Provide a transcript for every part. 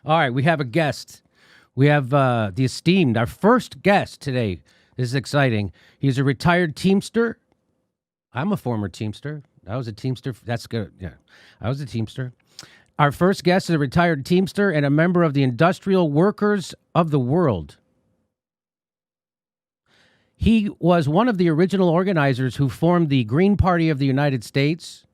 All right, we have a guest. We have the esteemed, our first guest today. This is exciting. He's a retired Teamster. I'm a former Teamster. I was a Teamster. That's good. Yeah, I was a Teamster. Our first guest is a retired Teamster and a member of the Industrial Workers of the World. He was one of the original organizers who formed the Green Party of the United States.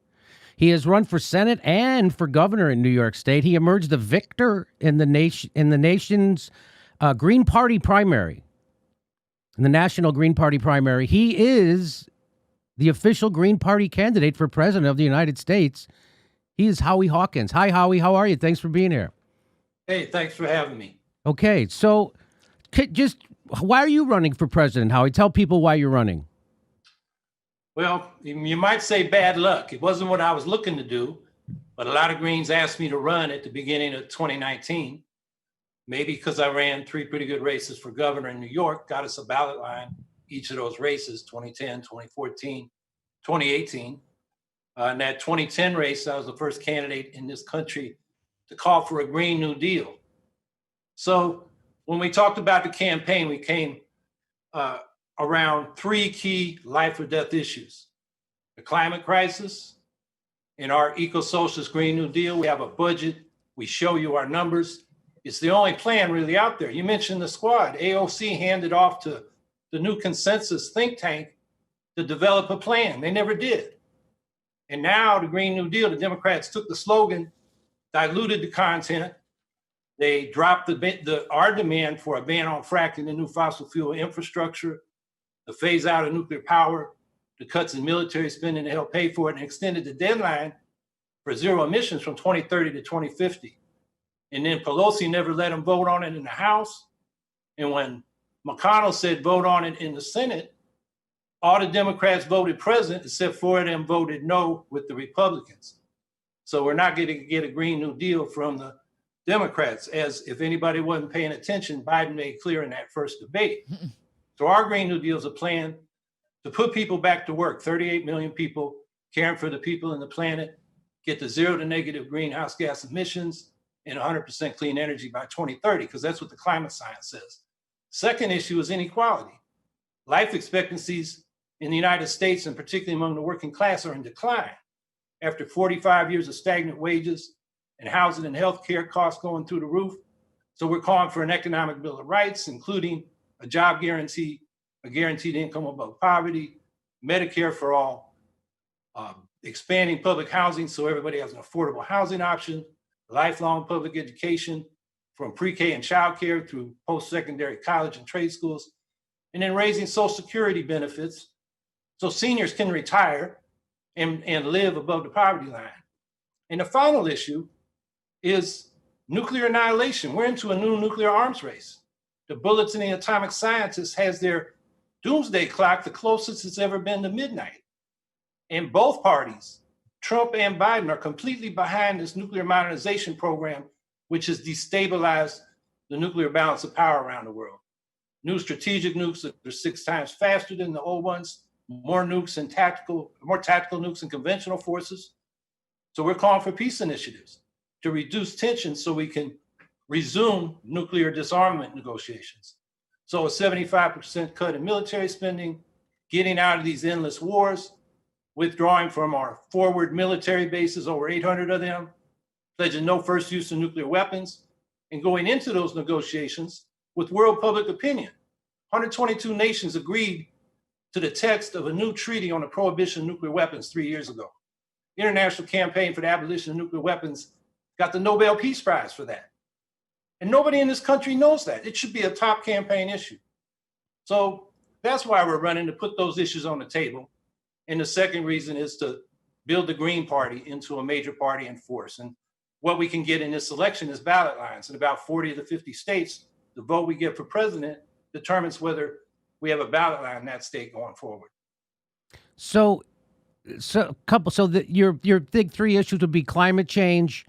He has run for Senate and for governor in New York State. He emerged the victor in the nation's Green Party primary, in the National Green Party primary. He is the official Green Party candidate for president of the United States. He is Howie Hawkins. Hi, Howie. How are you? Thanks for being here. Hey, thanks for having me. Okay, so just why are you running for president, Howie? Tell people why you're running. Well, you might say bad luck. It wasn't what I was looking to do, but a lot of Greens asked me to run at the beginning of 2019. Maybe because I ran 3 pretty good races for governor in New York, got us a ballot line, each of those races, 2010, 2014, 2018. In that 2010 race, I was the first candidate in this country to call for a Green New Deal. So when we talked about the campaign, we came around 3 key life or death issues: the climate crisis. In our eco-socialist Green New Deal, we have a budget. We show you our numbers. It's the only plan really out there. You mentioned the squad. AOC handed off to the new consensus think tank to develop a plan. They never did. And now the Green New Deal, the Democrats took the slogan, diluted the content. They dropped our demand for a ban on fracking and new fossil fuel infrastructure, the phase out of nuclear power, the cuts in military spending to help pay for it, and extended the deadline for zero emissions from 2030 to 2050. And then Pelosi never let them vote on it in the House. And when McConnell said vote on it in the Senate, all the Democrats voted present, except 4 of them voted no with the Republicans. So we're not going to get a Green New Deal from the Democrats, as if anybody wasn't paying attention, Biden made clear in that first debate. So our Green New Deal is a plan to put people back to work, 38 million people, caring for the people and the planet, get to zero to negative greenhouse gas emissions and 100% clean energy by 2030, because that's what the climate science says. Second issue is inequality. Life expectancies in the United States, and particularly among the working class, are in decline after 45 years of stagnant wages and housing and healthcare costs going through the roof. So we're calling for an economic bill of rights, including a job guarantee, a guaranteed income above poverty, Medicare for all, expanding public housing so everybody has an affordable housing option, lifelong public education from pre-K and childcare through post-secondary college and trade schools, and then raising Social Security benefits so seniors can retire and live above the poverty line. And the final issue is nuclear annihilation. We're into a new nuclear arms race. The bullets and the atomic scientists has their doomsday clock the closest it's ever been to midnight. And both parties, Trump and Biden, are completely behind this nuclear modernization program, which has destabilized the nuclear balance of power around the world. New strategic nukes that are 6 times faster than the old ones, more tactical nukes and conventional forces. So we're calling for peace initiatives to reduce tension so we can resume nuclear disarmament negotiations. So a 75% cut in military spending, getting out of these endless wars, withdrawing from our forward military bases, over 800 of them, pledging no first use of nuclear weapons, and going into those negotiations with world public opinion. 122 nations agreed to the text of a new treaty on the prohibition of nuclear weapons 3 years ago. The International Campaign for the Abolition of Nuclear Weapons got the Nobel Peace Prize for that. And nobody in this country knows that. It should be a top campaign issue. So that's why we're running, to put those issues on the table. And the second reason is to build the Green Party into a major party in force. And what we can get in this election is ballot lines. In about 40 of the 50 states, the vote we get for president determines whether we have a ballot line in that state going forward. So your big 3 issues would be climate change,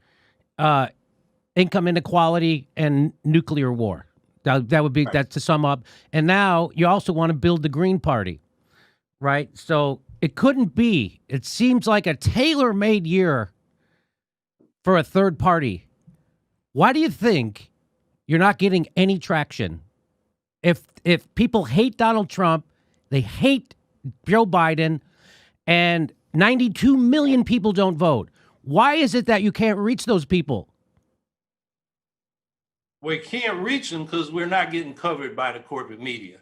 income inequality, and nuclear war. That would be right. That to sum up. And now you also want to build the Green Party, right? So it couldn't be. It seems like a tailor-made year for a third party Why do you think you're not getting any traction? If people hate Donald Trump, they hate Joe Biden, and 92 million people don't vote. Why is it that you can't reach those people? We can't reach them because we're not getting covered by the corporate media.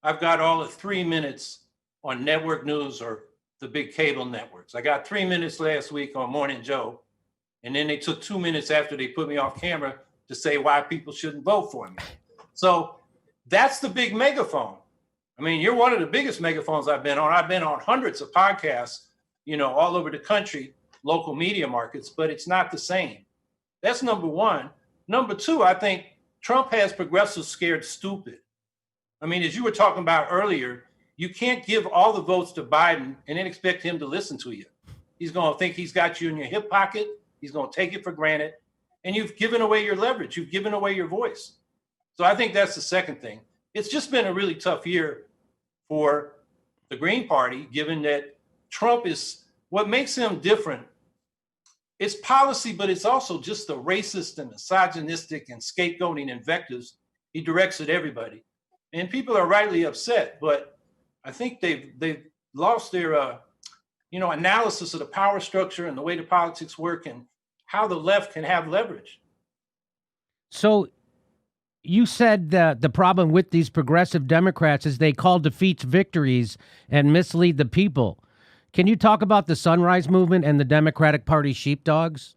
I've got all of 3 minutes on network news or the big cable networks. I got 3 minutes last week on Morning Joe, and then they took 2 minutes after they put me off camera to say why people shouldn't vote for me. So that's the big megaphone. I mean, you're one of the biggest megaphones I've been on. I've been on hundreds of podcasts, all over the country, local media markets, but it's not the same. That's number one. Number two, I think Trump has progressives scared stupid. I mean, as you were talking about earlier, you can't give all the votes to Biden and then expect him to listen to you. He's going to think he's got you in your hip pocket. He's going to take it for granted. And you've given away your leverage. You've given away your voice. So I think that's the second thing. It's just been a really tough year for the Green Party, given that Trump is what makes him different. It's policy, but it's also just the racist and misogynistic and scapegoating invectives he directs at everybody. And people are rightly upset, but I think they've lost their analysis of the power structure and the way the politics work and how the left can have leverage. So you said that the problem with these progressive Democrats is they call defeats victories and mislead the people. Can you talk about the Sunrise Movement and the Democratic Party sheepdogs?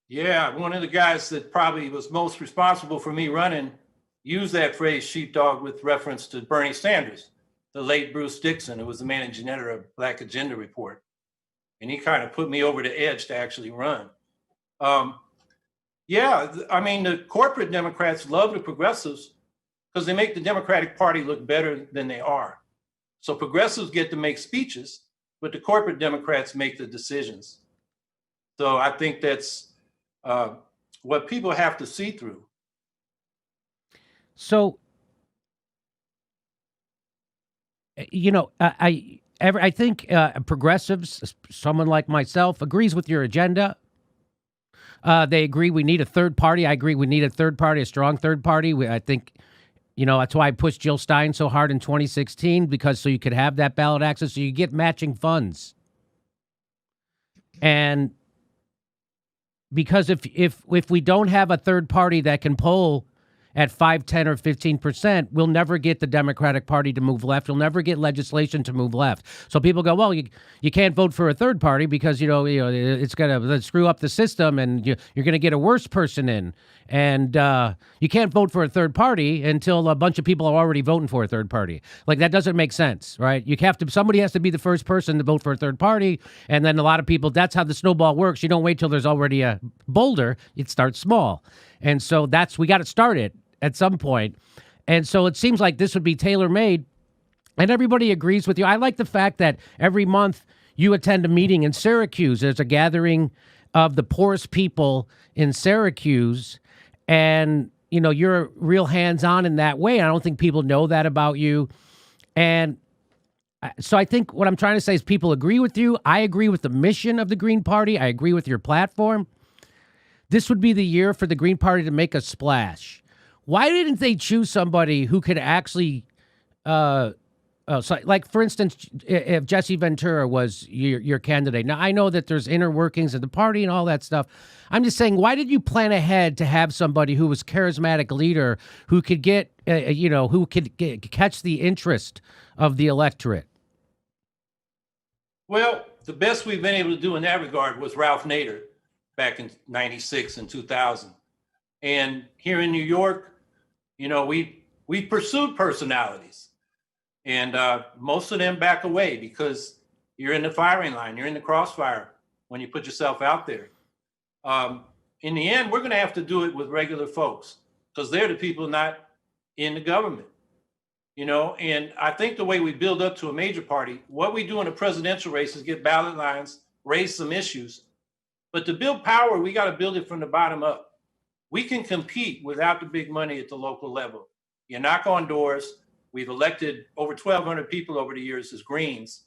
Yeah, one of the guys that probably was most responsible for me running used that phrase sheepdog with reference to Bernie Sanders, the late Bruce Dixon, who was the managing editor of Black Agenda Report. And he kind of put me over the edge to actually run. The corporate Democrats love the progressives because they make the Democratic Party look better than they are. So progressives get to make speeches, but the corporate Democrats make the decisions. So I think that's what people have to see through. So, I think progressives, someone like myself, agrees with your agenda. They agree we need a third party. I agree we need a third party, a strong third party. I think, that's why I pushed Jill Stein so hard in 2016, because so you could have that ballot access, so you get matching funds. And because if we don't have a third party that can poll at 5, 10, or 15%, we'll never get the Democratic Party to move left. You'll never get legislation to move left. So people go, well, you can't vote for a third party because it's going to screw up the system, and you're going to get a worse person in. And you can't vote for a third party until a bunch of people are already voting for a third party. Like, that doesn't make sense, right? Somebody has to be the first person to vote for a third party, and then a lot of people. That's how the snowball works. You don't wait till there's already a boulder. It starts small, and so we got to start it at some point. And so it seems like this would be tailor-made, and everybody agrees with you. I like the fact that every month you attend a meeting in Syracuse. There's a gathering of the poorest people in Syracuse, and you're real hands-on in that way. I don't think people know that about you. And so I think what I'm trying to say is people agree with you. I agree with the mission of the Green Party. I agree with your platform. This would be the year for the Green Party to make a splash. Why didn't they choose somebody who could actually, like, for instance, if Jesse Ventura was your candidate? Now, I know that there's inner workings of the party and all that stuff. I'm just saying, why did you plan ahead to have somebody who was charismatic leader who could get, catch the interest of the electorate? Well, the best we've been able to do in that regard was Ralph Nader back in 96 and 2000. And here in New York, we pursued personalities, and most of them back away because you're in the firing line, you're in the crossfire when you put yourself out there. In the end, we're going to have to do it with regular folks because they're the people not in the government, and I think the way we build up to a major party, what we do in a presidential race is get ballot lines, raise some issues, but to build power, we got to build it from the bottom up. We can compete without the big money at the local level. You knock on doors. We've elected over 1,200 people over the years as Greens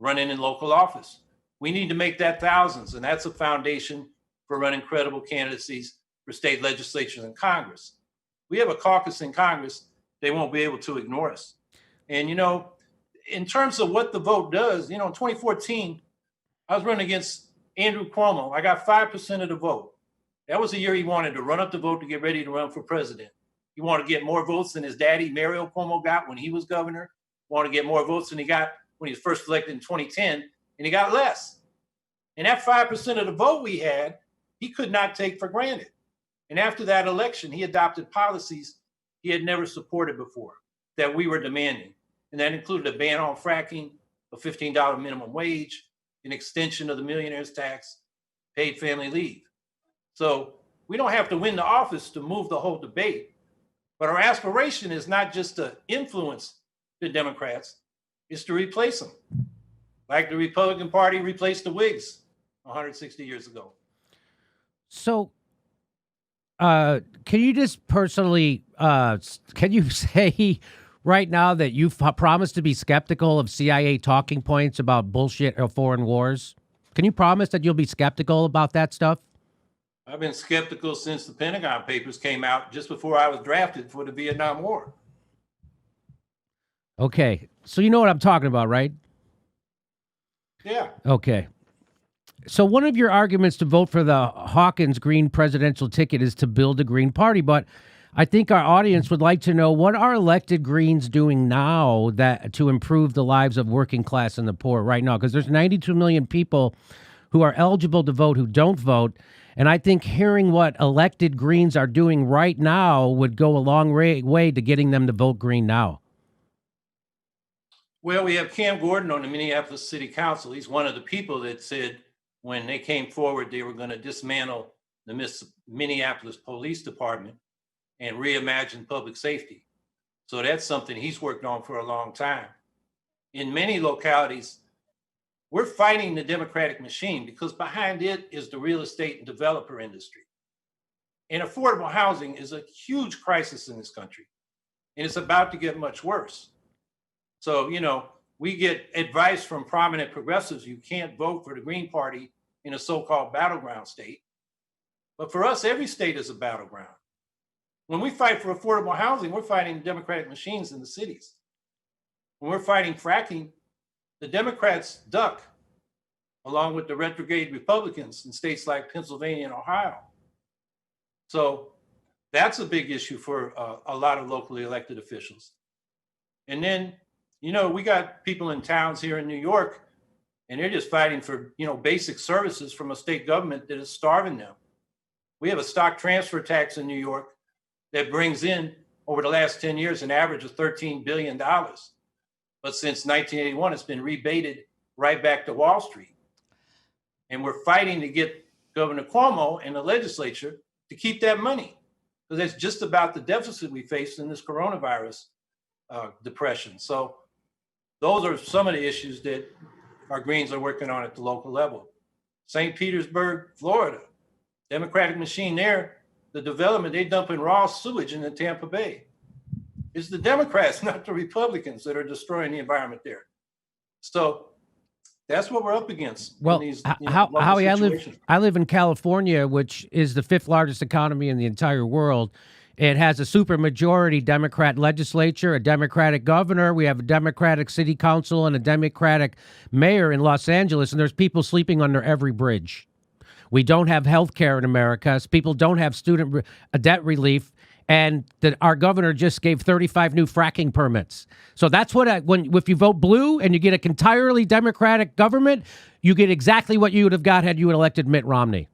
running in local office. We need to make that thousands, and that's a foundation for running credible candidacies for state legislatures and Congress. We have a caucus in Congress. They won't be able to ignore us. And, in terms of what the vote does, in 2014, I was running against Andrew Cuomo. I got 5% of the vote. That was the year he wanted to run up the vote to get ready to run for president. He wanted to get more votes than his daddy, Mario Cuomo, got when he was governor. He wanted to get more votes than he got when he was first elected in 2010, and he got less. And that 5% of the vote we had, he could not take for granted. And after that election, he adopted policies he had never supported before that we were demanding. And that included a ban on fracking, a $15 minimum wage, an extension of the millionaire's tax, paid family leave. So we don't have to win the office to move the whole debate. But our aspiration is not just to influence the Democrats, it's to replace them. Like the Republican Party replaced the Whigs 160 years ago. So, can you just personally, can you say right now that you've promised to be skeptical of CIA talking points about bullshit or foreign wars? Can you promise that you'll be skeptical about that stuff? I've been skeptical since the Pentagon Papers came out just before I was drafted for the Vietnam War. Okay. So you know what I'm talking about, right? Yeah. Okay. So one of your arguments to vote for the Hawkins Green presidential ticket is to build a Green Party, but I think our audience would like to know, what are elected Greens doing now that to improve the lives of working class and the poor right now? Because there's 92 million people who are eligible to vote who don't vote. And I think hearing what elected Greens are doing right now would go a long way to getting them to vote Green now. Well, we have Cam Gordon on the Minneapolis City Council. He's one of the people that said when they came forward, they were going to dismantle the Minneapolis Police Department and reimagine public safety. So that's something he's worked on for a long time. In many localities, we're fighting the Democratic machine because behind it is the real estate and developer industry. And affordable housing is a huge crisis in this country, and it's about to get much worse. So, we get advice from prominent progressives, you can't vote for the Green Party in a so-called battleground state. But for us, every state is a battleground. When we fight for affordable housing, we're fighting the Democratic machines in the cities. When we're fighting fracking, the Democrats duck, along with the retrograde Republicans in states like Pennsylvania and Ohio. So that's a big issue for a lot of locally elected officials. And then, we got people in towns here in New York, and they're just fighting for, basic services from a state government that is starving them. We have a stock transfer tax in New York that brings in, over the last 10 years, an average of $13 billion. But since 1981, it's been rebated right back to Wall Street. And we're fighting to get Governor Cuomo and the legislature to keep that money, because that's just about the deficit we face in this coronavirus depression. So those are some of the issues that our Greens are working on at the local level. St. Petersburg, Florida, Democratic machine there, the development, they dumping raw sewage into Tampa Bay. It's the Democrats, not the Republicans, that are destroying the environment there. So that's what we're up against. Well, in these, Howie, I live in California, which is the 5th largest economy in the entire world. It has a supermajority Democrat legislature, a Democratic governor. We have a Democratic city council and a Democratic mayor in Los Angeles, and there's people sleeping under every bridge. We don't have health care in America. People don't have student debt relief. And our governor just gave 35 new fracking permits. So that's what if you vote blue and you get an entirely Democratic government, you get exactly what you would have got had you elected Mitt Romney.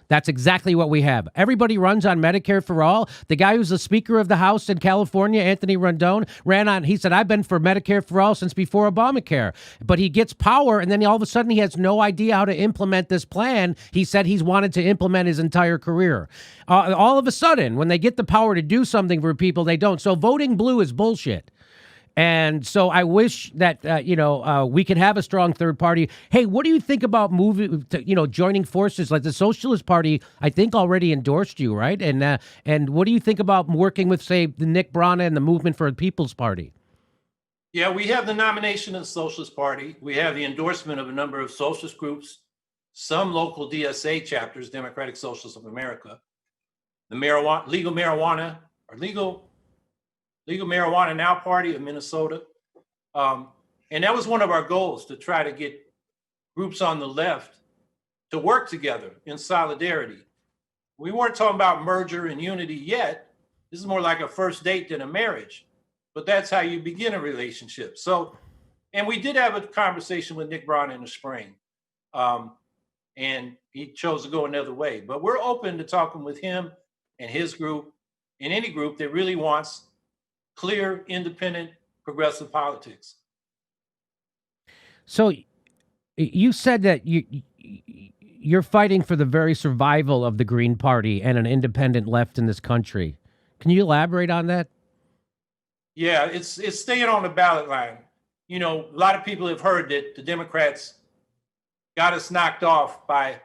That's exactly what we have. Everybody runs on Medicare for all. The guy who's the Speaker of the House in California, Anthony Rendon, he said, I've been for Medicare for all since before Obamacare. But he gets power, and then all of a sudden he has no idea how to implement this plan he said he's wanted to implement his entire career. All of a sudden, when they get the power to do something for people, they don't. So voting blue is bullshit. And so I wish that, we could have a strong third party. Hey, what do you think about joining forces? Like the Socialist Party, I think already endorsed you, right? And what do you think about working with, say, the Nick Brana and the Movement for the People's Party? Yeah, we have the nomination of the Socialist Party. We have the endorsement of a number of socialist groups, some local DSA chapters, Democratic Socialists of America. the legal marijuana now party of Minnesota. And that was one of our goals, to try to get groups on the left to work together in solidarity. We weren't talking about merger and unity yet. This is more like a first date than a marriage, but that's how you begin a relationship. So, and we did have a conversation with Nick Brown in the spring, and he chose to go another way. But we're open to talking with him and his group and any group that really wants clear, independent, progressive politics. So you said that you're fighting for the very survival of the Green Party and an independent left in this country. Can you elaborate on that? Yeah, it's staying on the ballot line. You know, a lot of people have heard that the Democrats got us knocked off by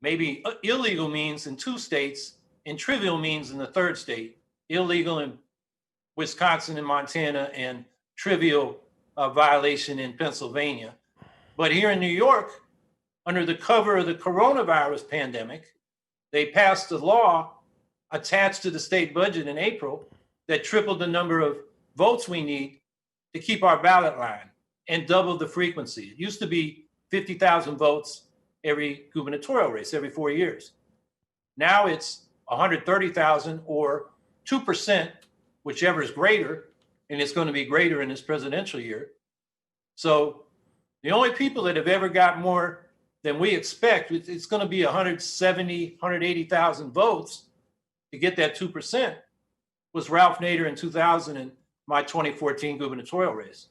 maybe illegal means in 2 states and trivial means in the 3rd state. Illegal in Wisconsin and Montana, and trivial violation in Pennsylvania. But here in New York, under the cover of the coronavirus pandemic, they passed a law attached to the state budget in April that tripled the number of votes we need to keep our ballot line and doubled the frequency. It used to be 50,000 votes every gubernatorial race, every 4 years. Now it's 130,000 or 2%, whichever is greater, and it's going to be greater in this presidential year. So the only people that have ever got more than we expect, it's going to be 170, 180,000 votes to get that 2%, was Ralph Nader in 2000 and my 2014 gubernatorial race.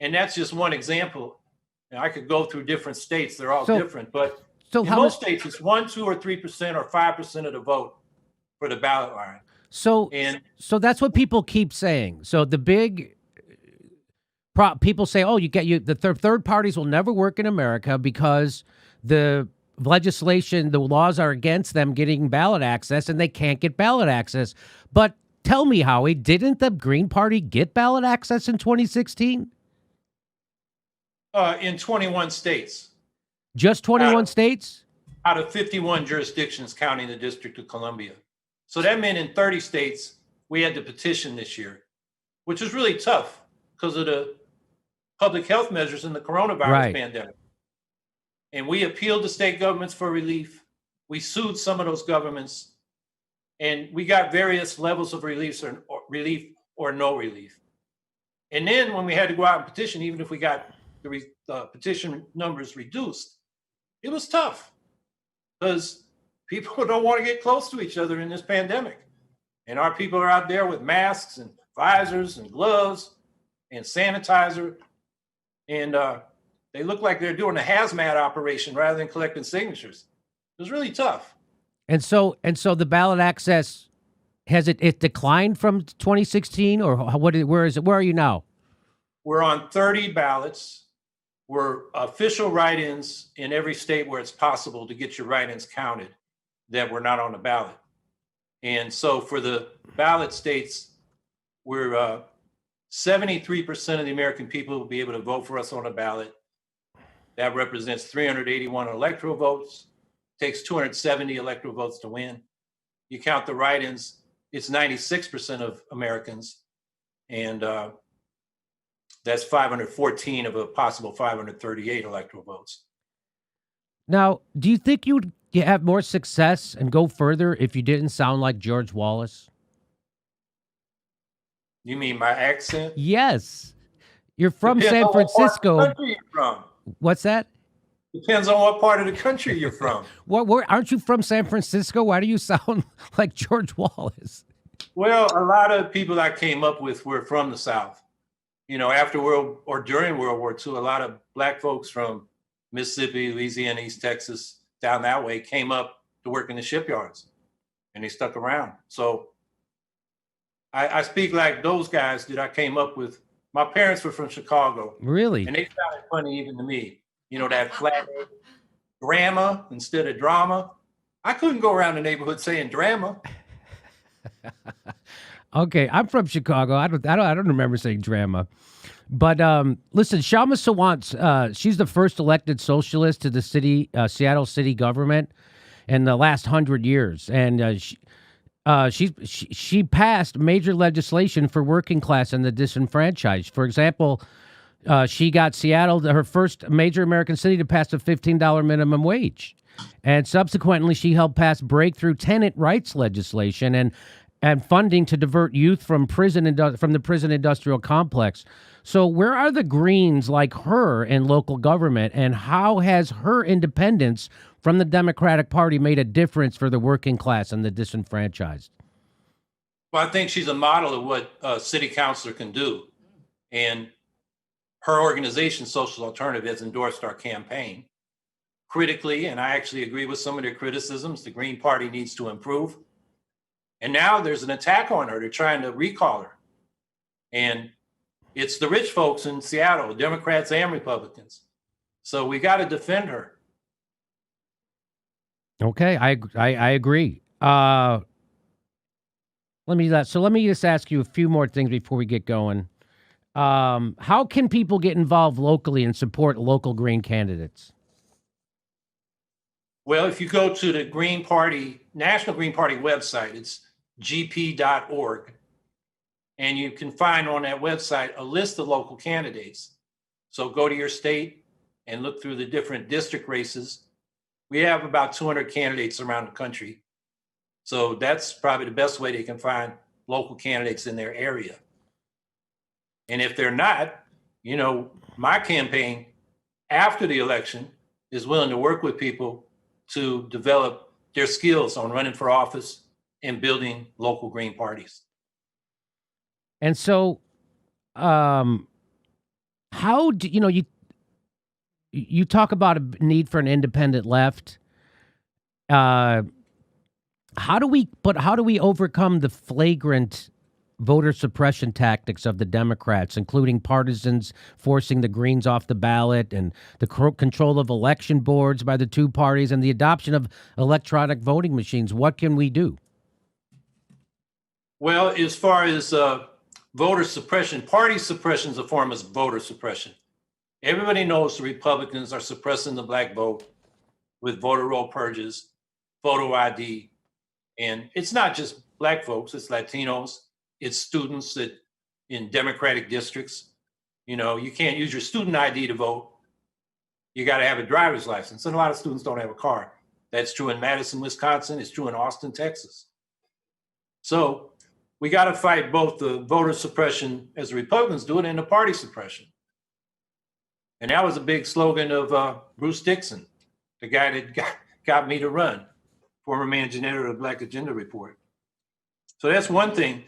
And that's just one example. Now, I could go through different states. They're all different, but in most states, it's 1, 2, or 3% or 5% of the vote for the ballot line. So that's what people keep saying. So the big people say, oh, the third parties will never work in America because the legislation, the laws are against them getting ballot access, and they can't get ballot access. But tell me, Howie, didn't the Green Party get ballot access in 2016? In 21 states. Just 21 states? Out of 51 jurisdictions, counting the District of Columbia. So that meant in 30 states, we had to petition this year, which was really tough because of the public health measures in the coronavirus pandemic. And we appealed to state governments for relief. We sued some of those governments, and we got various levels of relief or no relief. And then when we had to go out and petition, even if we got the petition numbers reduced, it was tough because people don't want to get close to each other in this pandemic. And our people are out there with masks and visors and gloves and sanitizer. And they look like they're doing a hazmat operation rather than collecting signatures. It was really tough. And so the ballot access, has it declined from 2016, or where is it? Where are you now? We're on 30 ballots. We're official write-ins in every state where it's possible to get your write-ins counted that were not on the ballot. And so for the ballot states, we're 73% of the American people will be able to vote for us on a ballot. That represents 381 electoral votes. Takes 270 electoral votes to win. You count the write-ins, it's 96% of Americans. And that's 514 of a possible 538 electoral votes. Now, do you think you have more success and go further if you didn't sound like George Wallace? You mean my accent? Yes. You're from San Francisco. What country are you from? What's that? Depends on what part of the country you're from. Aren't you from San Francisco? Why do you sound like George Wallace? Well, a lot of people I came up with were from the South. You know, during World War II, a lot of Black folks from Mississippi, Louisiana, East Texas, down that way came up to work in the shipyards, and they stuck around. So I speak like those guys that I came up with. My parents were from Chicago. Really? And they sounded funny even to me. You know, that flat drama instead of drama. I couldn't go around the neighborhood saying drama. Okay, I'm from Chicago. I don't remember saying drama. But listen, Kshama Sawant, she's the first elected socialist to the Seattle city government. in the last 100 years, and she passed major legislation for working class and the disenfranchised. For example, she got Seattle, her first major American city, to pass a $15 minimum wage. And subsequently, she helped pass breakthrough tenant rights legislation and funding to divert youth from the prison industrial complex. So where are the Greens like her in local government, and how has her independence from the Democratic Party made a difference for the working class and the disenfranchised? Well, I think she's a model of what a city councilor can do. And her organization, Social Alternative, has endorsed our campaign critically, and I actually agree with some of their criticisms. The Green Party needs to improve. And now there's an attack on her. They're trying to recall her. And it's the rich folks in Seattle, Democrats and Republicans. So we got to defend her. Okay, I agree. Let me just ask you a few more things before we get going. How can people get involved locally and support local Green candidates? Well, if you go to the Green Party, National Green Party website, it's gp.org. And you can find on that website a list of local candidates. So go to your state and look through the different district races. We have about 200 candidates around the country. So that's probably the best way they can find local candidates in their area. And if they're not, my campaign after the election is willing to work with people to develop their skills on running for office and building local Green parties. And so, how do you talk about a need for an independent left? How do we overcome the flagrant voter suppression tactics of the Democrats, including partisans forcing the Greens off the ballot and the control of election boards by the two parties and the adoption of electronic voting machines? What can we do? Well, as far as voter suppression, party suppression is a form of voter suppression. Everybody knows the Republicans are suppressing the black vote with voter roll purges, photo ID. And it's not just black folks, it's Latinos, it's students that in Democratic districts. You can't use your student ID to vote. You got to have a driver's license. And a lot of students don't have a car. That's true in Madison, Wisconsin. It's true in Austin, Texas. So we got to fight both the voter suppression as the Republicans do it and the party suppression. And that was a big slogan of Bruce Dixon, the guy that got me to run, former managing editor of the Black Agenda Report. So that's one thing.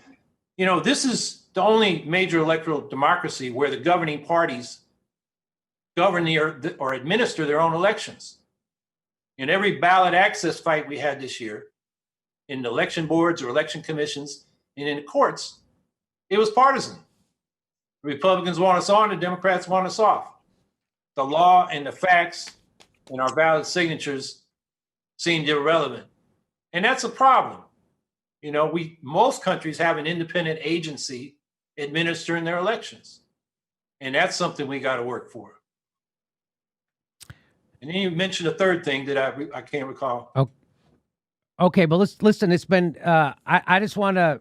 This is the only major electoral democracy where the governing parties govern or administer their own elections. In every ballot access fight we had this year, in the election boards or election commissions, and in the courts, it was partisan. The Republicans want us on, the Democrats want us off. The law and the facts and our valid signatures seemed irrelevant. And that's a problem. Most countries have an independent agency administering their elections. And that's something we got to work for. And then you mentioned a third thing that I can't recall. Okay, but listen, it's been, I just want to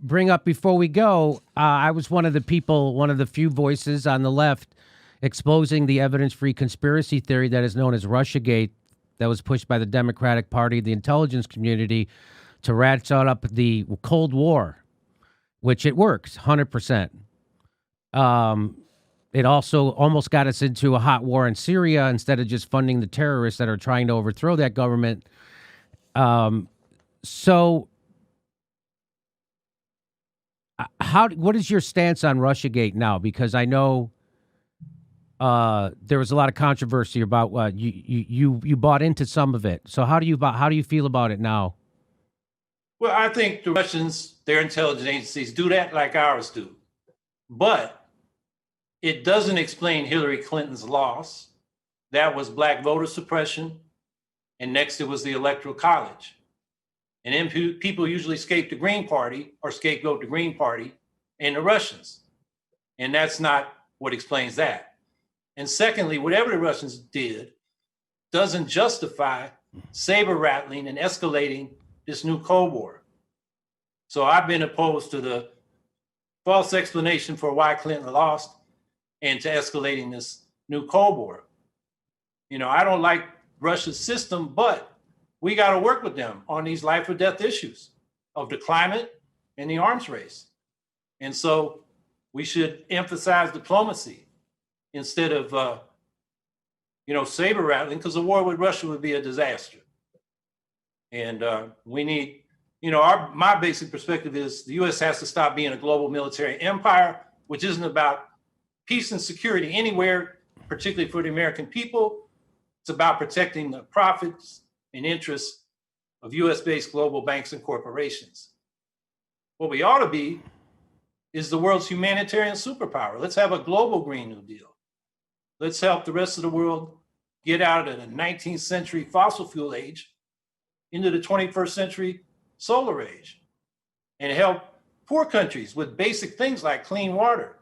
bring up before we go, I was one of the few voices on the left exposing the evidence-free conspiracy theory that is known as Russiagate that was pushed by the Democratic Party, the intelligence community, to ratchet up the Cold War, which it works 100%. It also almost got us into a hot war in Syria instead of just funding the terrorists that are trying to overthrow that government. So what is your stance on Russiagate now? Because I know there was a lot of controversy about you bought into some of it. So how do you feel about it now? Well, I think the Russians, their intelligence agencies do that like ours do. But it doesn't explain Hillary Clinton's loss. That was black voter suppression. And next it was the Electoral College. And then people usually scapegoat the Green Party and the Russians. And that's not what explains that. And secondly, whatever the Russians did doesn't justify saber rattling and escalating this new Cold War. So I've been opposed to the false explanation for why Clinton lost and to escalating this new Cold War. You know, I don't like Russia's system, but we got to work with them on these life or death issues of the climate and the arms race. And so we should emphasize diplomacy instead of, saber rattling, because a war with Russia would be a disaster. And we need, my basic perspective is the U.S. has to stop being a global military empire, which isn't about peace and security anywhere, particularly for the American people. It's about protecting the profits and interests of U.S.-based global banks and corporations. What we ought to be is the world's humanitarian superpower. Let's have a global Green New Deal. Let's help the rest of the world get out of the 19th century fossil fuel age into the 21st century solar age, and help poor countries with basic things like clean water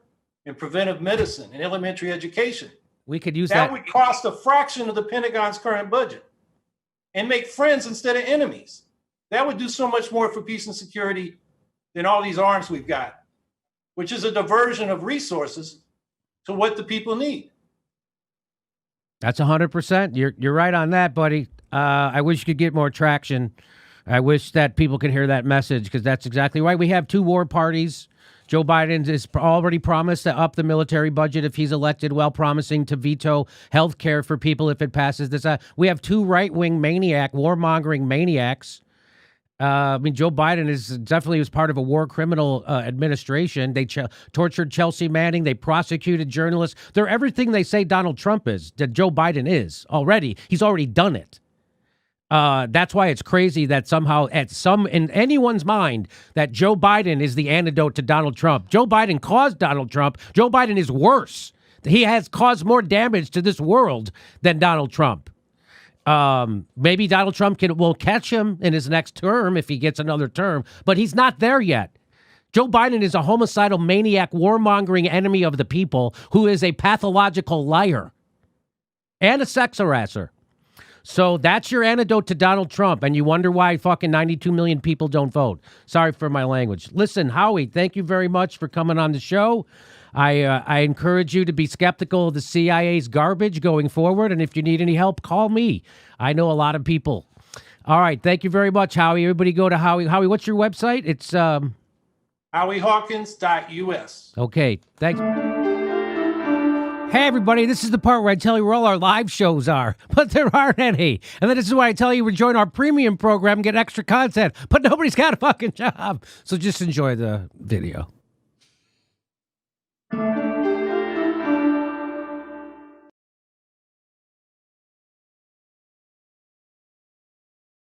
and preventive medicine and elementary education. We could use that would cost a fraction of the Pentagon's current budget, and make friends instead of enemies. That would do so much more for peace and security than all these arms we've got, which is a diversion of resources to what the people need. That's 100%. You're right on that, buddy. I wish you could get more traction. I wish that people could hear that message, because that's exactly right. We have two war parties. Joe Biden has already promised to up the military budget if he's elected, while promising to veto health care for people if it passes this. We have two right-wing warmongering maniacs. Joe Biden definitely was part of a war criminal administration. They tortured Chelsea Manning. They prosecuted journalists. They're everything they say Donald Trump is, that Joe Biden is already. He's already done it. That's why it's crazy that somehow in anyone's mind that Joe Biden is the antidote to Donald Trump. Joe Biden caused Donald Trump. Joe Biden is worse. He has caused more damage to this world than Donald Trump. Maybe Donald Trump will catch him in his next term if he gets another term, but he's not there yet. Joe Biden is a homicidal maniac, warmongering enemy of the people who is a pathological liar and a sex harasser. So that's your antidote to Donald Trump, and you wonder why fucking 92 million people don't vote. Sorry for my language. Listen, Howie, thank you very much for coming on the show. I encourage you to be skeptical of the CIA's garbage going forward, and if you need any help, call me. I know a lot of people. All right, thank you very much, Howie. Everybody go to Howie. Howie, what's your website? It's HowieHawkins.us. Okay, thanks. Hey, everybody, this is the part where I tell you where all our live shows are, but there aren't any. And then this is why I tell you to join our premium program and get extra content, but nobody's got a fucking job. So just enjoy the video.